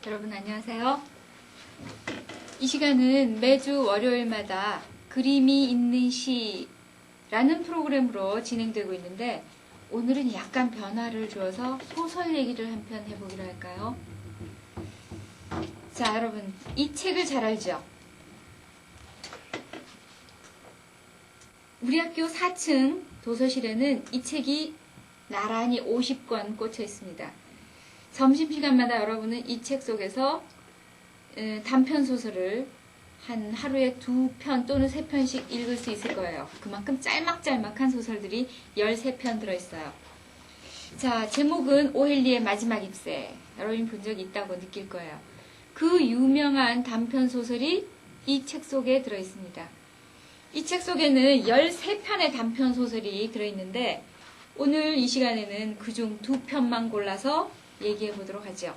여러분 안녕하세요. 이 시간은 매주 월요일마다 그림이 있는 시라는 프로그램으로 진행되고 있는데 오늘은 약간 변화를 주어서 소설 얘기를 한 편 해보기로 할까요? 자, 여러분 이 책을 잘 알죠? 우리 학교 4층 도서실에는 이 책이 나란히 50권 꽂혀 있습니다. 점심시간마다 여러분은 이 책 속에서 단편소설을 한 하루에 2편 또는 3편씩 읽을 수 있을 거예요. 그만큼 짤막짤막한 소설들이 13편 들어있어요. 자, 제목은 오헬리의 마지막 잎새. 여러분이 본 적 있다고 느낄 거예요. 그 유명한 단편소설이 이 책 속에 들어있습니다. 이 책 속에는 13편의 단편소설이 들어있는데 오늘 이 시간에는 그중 2편만 골라서 얘기해 보도록 하죠.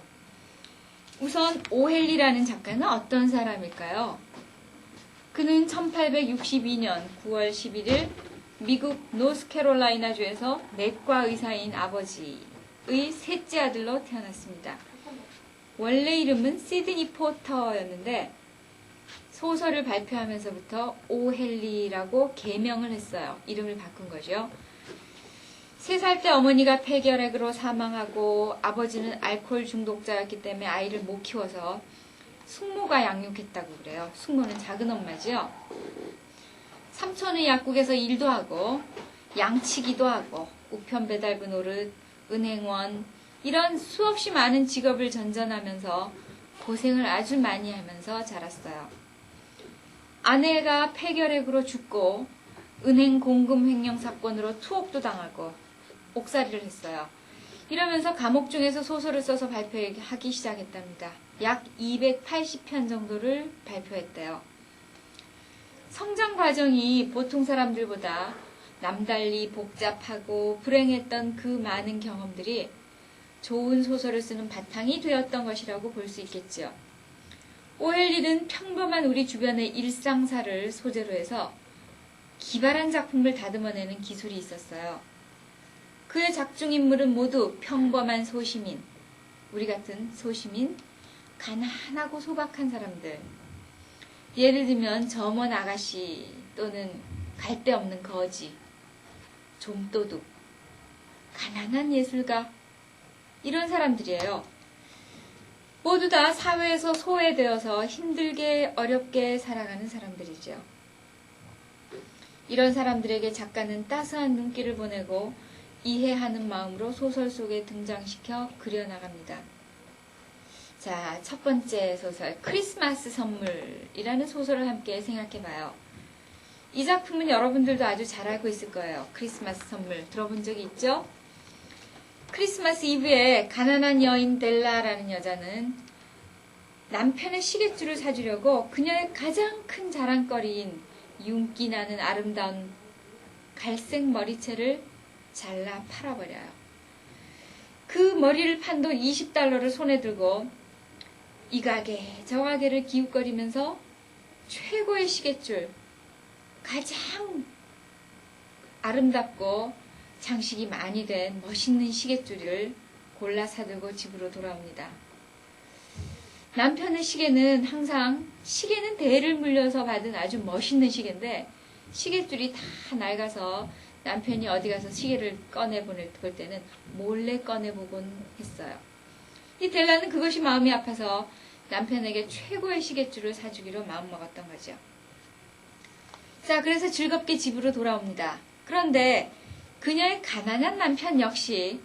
우선 오헬리라는 작가는 어떤 사람일까요? 그는 1862년 9월 11일 미국 노스캐롤라이나주에서 내과 의사인 아버지의 셋째 아들로 태어났습니다. 원래 이름은 시드니 포터였는데 소설을 발표하면서부터 오헬리라고 개명을 했어요. 이름을 바꾼 거죠. 3살 때 어머니가 폐결핵으로 사망하고 아버지는 알코올 중독자였기 때문에 아이를 못 키워서 숙모가 양육했다고 그래요. 숙모는 작은 엄마죠. 삼촌은 약국에서 일도 하고 양치기도 하고 우편 배달부 노릇, 은행원 이런 수없이 많은 직업을 전전하면서 고생을 아주 많이 하면서 자랐어요. 아내가 폐결핵으로 죽고 은행 공금 횡령 사건으로 투옥도 당하고 옥살이를 했어요. 이러면서 감옥 중에서 소설을 써서 발표하기 시작했답니다. 약 280편 정도를 발표했대요. 성장 과정이 보통 사람들보다 남달리 복잡하고 불행했던 그 많은 경험들이 좋은 소설을 쓰는 바탕이 되었던 것이라고 볼 수 있겠죠. 오헬리는 평범한 우리 주변의 일상사를 소재로 해서 기발한 작품을 다듬어내는 기술이 있었어요. 그의 작중인물은 모두 평범한 소시민, 우리 같은 소시민, 가난하고 소박한 사람들. 예를 들면 점원 아가씨 또는 갈데 없는 거지, 좀도둑, 가난한 예술가, 이런 사람들이에요. 모두 다 사회에서 소외되어서 힘들게 어렵게 살아가는 사람들이죠. 이런 사람들에게 작가는 따스한 눈길을 보내고 이해하는 마음으로 소설 속에 등장시켜 그려나갑니다. 자, 첫 번째 소설 크리스마스 선물이라는 소설을 함께 생각해봐요. 이 작품은 여러분들도 아주 잘 알고 있을 거예요. 크리스마스 선물 들어본 적이 있죠? 크리스마스 이브에 가난한 여인 델라라는 여자는 남편의 시계줄을 사주려고 그녀의 가장 큰 자랑거리인 윤기 나는 아름다운 갈색 머리채를 잘라 팔아버려요. 그 머리를 판 돈 20달러를 손에 들고 이 가게 저 가게를 기웃거리면서 최고의 시계줄, 가장 아름답고 장식이 많이 된 멋있는 시계줄을 골라 사들고 집으로 돌아옵니다. 남편의 시계는 항상 시계는 대를 물려서 받은 아주 멋있는 시계인데 시계줄이 다 낡아서 남편이 어디 가서 시계를 꺼내볼 때는 몰래 꺼내보곤 했어요. 이 델라는 그것이 마음이 아파서 남편에게 최고의 시계줄을 사주기로 마음먹었던 거죠. 자, 그래서 즐겁게 집으로 돌아옵니다. 그런데 그녀의 가난한 남편 역시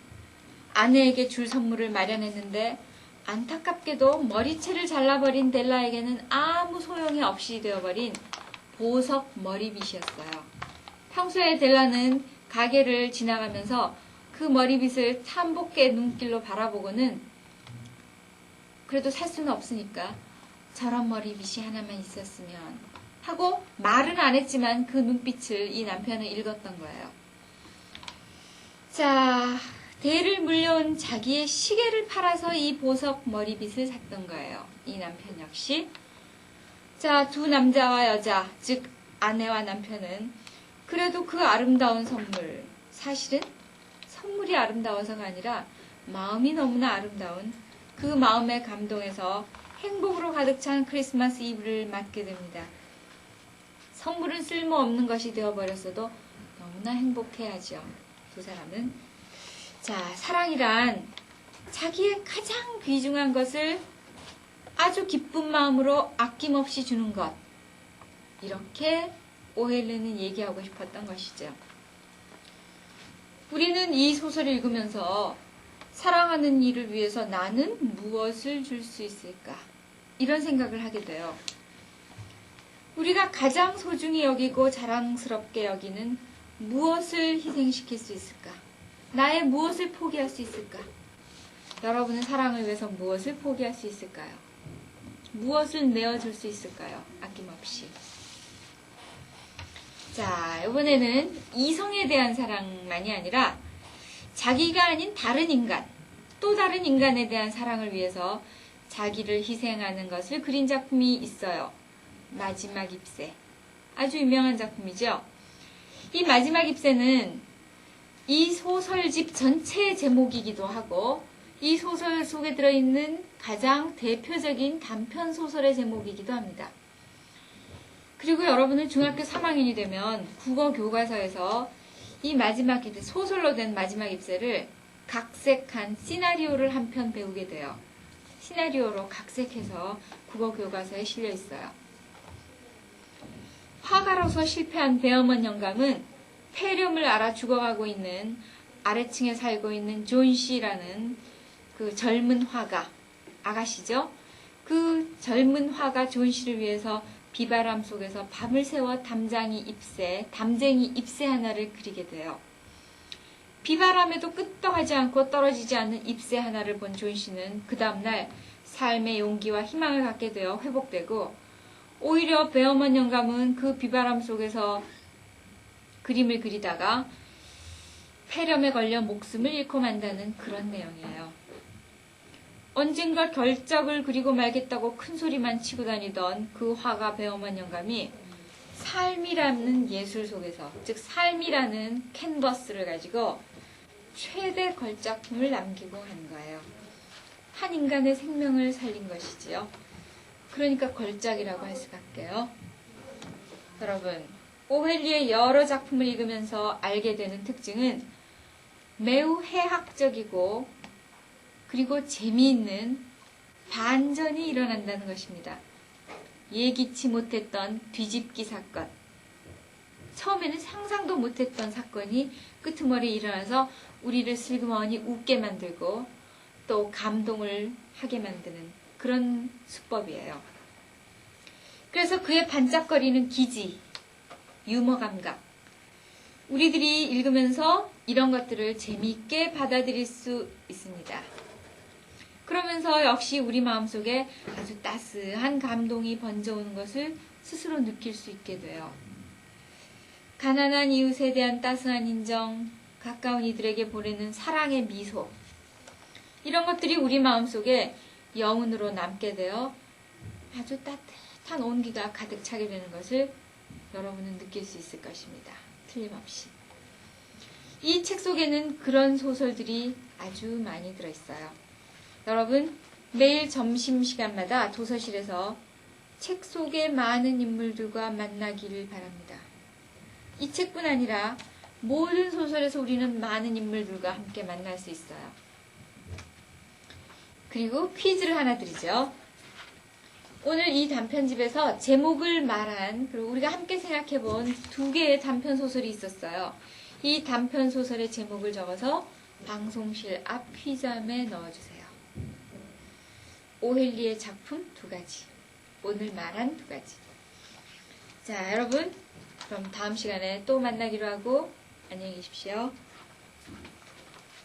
아내에게 줄 선물을 마련했는데 안타깝게도 머리채를 잘라버린 델라에게는 아무 소용이 없이 되어버린 보석 머리빗이었어요. 평소에 델라는 가게를 지나가면서 그 머리빗을 탐복게 눈길로 바라보고는 그래도 살 수는 없으니까 저런 머리빗이 하나만 있었으면 하고 말은 안 했지만 그 눈빛을 이 남편은 읽었던 거예요. 자, 대를 물려온 자기의 시계를 팔아서 이 보석 머리빗을 샀던 거예요. 이 남편 역시. 자, 두 남자와 여자, 즉 아내와 남편은 그래도 그 아름다운 선물, 사실은 선물이 아름다워서가 아니라 마음이 너무나 아름다운 그 마음에 감동해서 행복으로 가득 찬 크리스마스 이브를 맞게 됩니다. 선물은 쓸모없는 것이 되어버렸어도 너무나 행복해하죠. 두 사람은. 자, 사랑이란 자기의 가장 귀중한 것을 아주 기쁜 마음으로 아낌없이 주는 것. 이렇게 오헬레는 얘기하고 싶었던 것이죠. 우리는 이 소설을 읽으면서 사랑하는 이를 위해서 나는 무엇을 줄 수 있을까? 이런 생각을 하게 돼요. 우리가 가장 소중히 여기고 자랑스럽게 여기는 무엇을 희생시킬 수 있을까? 나의 무엇을 포기할 수 있을까? 여러분은 사랑을 위해서 무엇을 포기할 수 있을까요? 무엇을 내어줄 수 있을까요? 아낌없이. 자, 이번에는 이성에 대한 사랑만이 아니라 자기가 아닌 다른 인간, 또 다른 인간에 대한 사랑을 위해서 자기를 희생하는 것을 그린 작품이 있어요. 마지막 잎새. 아주 유명한 작품이죠. 이 마지막 잎새는 이 소설집 전체의 제목이기도 하고 이 소설 속에 들어있는 가장 대표적인 단편 소설의 제목이기도 합니다. 그리고 여러분은 중학교 3학년이 되면 국어 교과서에서 이 마지막 잎새, 소설로 된 마지막 잎새를 각색한 시나리오를 한 편 배우게 돼요. 시나리오로 각색해서 국어 교과서에 실려 있어요. 화가로서 실패한 배어먼 영감은 폐렴을 앓아 죽어가고 있는 아래층에 살고 있는 존 씨라는 그 젊은 화가, 아가씨죠? 그 젊은 화가 존 씨를 위해서 비바람 속에서 밤을 새워 담쟁이 잎새 하나를 그리게 돼요. 비바람에도 끄떡하지 않고 떨어지지 않는 잎새 하나를 본 존 씨는 그 다음날 삶의 용기와 희망을 갖게 되어 회복되고 오히려 배어먼 영감은 그 비바람 속에서 그림을 그리다가 폐렴에 걸려 목숨을 잃고 만다는 그런 내용이에요. 언젠가 결작을 그리고 말겠다고 큰 소리만 치고 다니던 그 화가 배어먼 영감이 삶이라는 예술 속에서, 즉 삶이라는 캔버스를 가지고 최대 걸작품을 남기고 한 거예요. 한 인간의 생명을 살린 것이지요. 그러니까 걸작이라고 할 수밖에요. 여러분, 오헬리의 여러 작품을 읽으면서 알게 되는 특징은 매우 해학적이고 그리고 재미있는 반전이 일어난다는 것입니다. 예기치 못했던 뒤집기 사건. 처음에는 상상도 못했던 사건이 끄트머리에 일어나서 우리를 슬그머니 웃게 만들고 또 감동을 하게 만드는 그런 수법이에요. 그래서 그의 반짝거리는 기지, 유머 감각. 우리들이 읽으면서 이런 것들을 재미있게 받아들일 수 있습니다. 그러면서 역시 우리 마음속에 아주 따스한 감동이 번져오는 것을 스스로 느낄 수 있게 돼요. 가난한 이웃에 대한 따스한 인정, 가까운 이들에게 보내는 사랑의 미소, 이런 것들이 우리 마음속에 여운으로 남게 되어 아주 따뜻한 온기가 가득 차게 되는 것을 여러분은 느낄 수 있을 것입니다. 틀림없이. 이 책 속에는 그런 소설들이 아주 많이 들어있어요. 여러분, 매일 점심시간마다 도서실에서 책 속의 많은 인물들과 만나기를 바랍니다. 이 책뿐 아니라 모든 소설에서 우리는 많은 인물들과 함께 만날 수 있어요. 그리고 퀴즈를 하나 드리죠. 오늘 이 단편집에서 제목을 말한, 그리고 우리가 함께 생각해본 2개의 단편 소설이 있었어요. 이 단편 소설의 제목을 적어서 방송실 앞 퀴즈함에 넣어주세요. 오헬리의 작품 2가지. 오늘 말한 2가지. 자, 여러분, 그럼 다음 시간에 또 만나기로 하고 안녕히 계십시오.